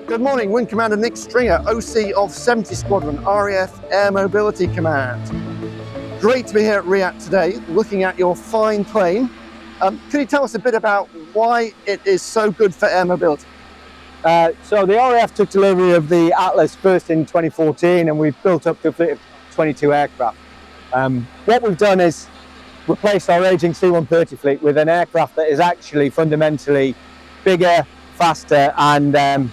Good morning, Wing Commander Nick Stringer, OC of 70 Squadron, RAF Air Mobility Command. Great to be here at RIAT today, looking at your fine plane. Can you tell us a bit about why it is so good for air mobility? So the RAF took delivery of the Atlas first in 2014, and we've built up to a fleet of 22 aircraft. What we've done is replaced our aging C-130 fleet with an aircraft that is actually fundamentally bigger, faster, and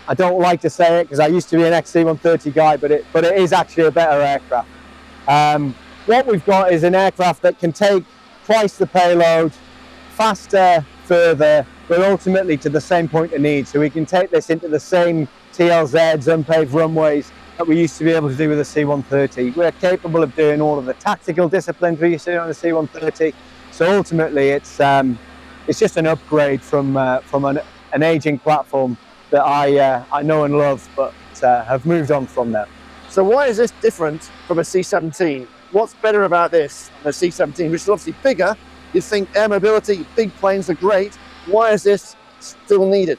I don't like to say it because I used to be an ex-C-130 guy, but it is actually a better aircraft. What we've got is an aircraft that can take twice the payload, faster, further, but ultimately to the same point of need. So we can take this into the same TLZs, unpaved runways that we used to be able to do with the C-130. We're capable of doing all of the tactical disciplines we used to do on the C-130. So ultimately, it's just an upgrade from an aging platform that I know and love, but have moved on from that. So why is this different from a C-17? What's better about this than a C-17, which is obviously bigger? You think air mobility, big planes are great. Why is this still needed?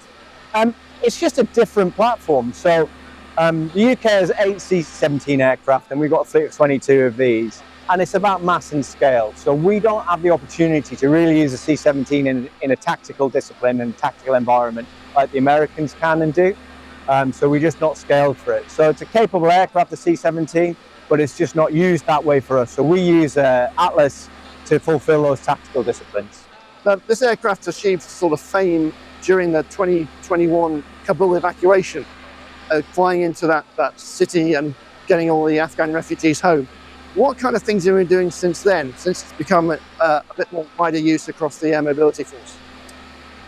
It's just a different platform. So the UK has 8 C-17 aircraft, and we've got a fleet of 22 of these. And it's about mass and scale. So we don't have the opportunity to really use a C-17 in a tactical discipline and tactical environment like the Americans can and do. So we're just not scaled for it. So it's a capable aircraft, the C-17, but it's just not used that way for us. So we use Atlas to fulfill those tactical disciplines. Now, this aircraft achieved sort of fame during the 2021 Kabul evacuation, flying into that city and getting all the Afghan refugees home. What kind of things have you been doing since then, since it's become a bit more wider use across the air mobility force?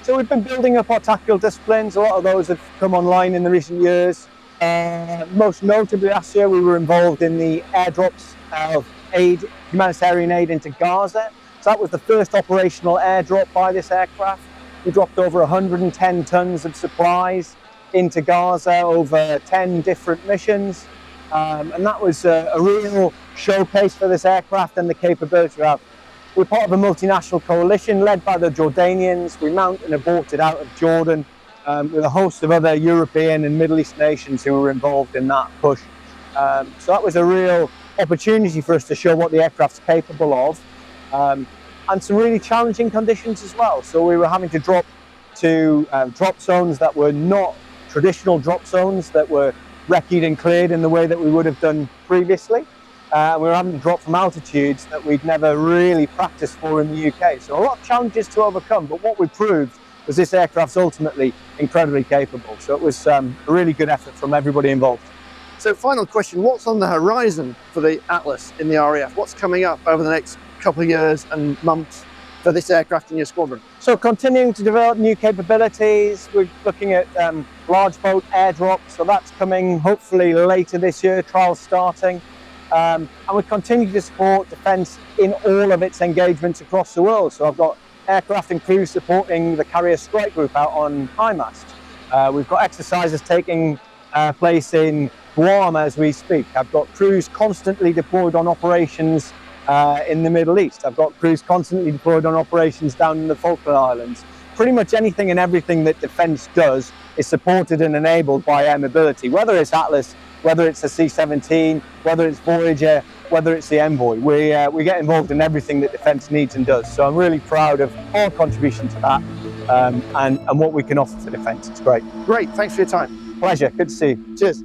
So we've been building up our tactical disciplines. A lot of those have come online in the recent years. Most notably last year, we were involved in the airdrops of aid, humanitarian aid into Gaza. So that was the first operational airdrop by this aircraft. We dropped over 110 tons of supplies into Gaza over 10 different missions. And that was a real showcase for this aircraft and the capability we have. We're part of a multinational coalition led by the Jordanians. We mount and aborted out of Jordan with a host of other European and Middle East nations who were involved in that push. So that was a real opportunity for us to show what the aircraft's capable of, and some really challenging conditions as well. So we were having to drop to drop zones that were not traditional drop zones, that were recce'd and cleared in the way that we would have done previously. We were having to drop from altitudes that we'd never really practiced for in the UK. So a lot of challenges to overcome, but what we proved was this aircraft's ultimately incredibly capable. So it was a really good effort from everybody involved. So final question, what's on the horizon for the Atlas in the RAF? What's coming up over the next couple of years and months for this aircraft in your squadron? So continuing to develop new capabilities. We're looking at large boat airdrops. So that's coming hopefully later this year, trials starting. And we continue to support defence in all of its engagements across the world. So I've got aircraft and crews supporting the Carrier Strike Group out on high mast. We've got exercises taking place in Guam as we speak. I've got crews constantly deployed on operations in the Middle East. I've got crews constantly deployed on operations down in the Falkland Islands. Pretty much anything and everything that defence does is supported and enabled by air mobility, whether it's Atlas, whether it's a C-17, whether it's Voyager, whether it's the Envoy. We get involved in everything that defence needs and does. So I'm really proud of our contribution to that and what we can offer for defence. It's great. Great, thanks for your time. Pleasure, good to see you. Cheers.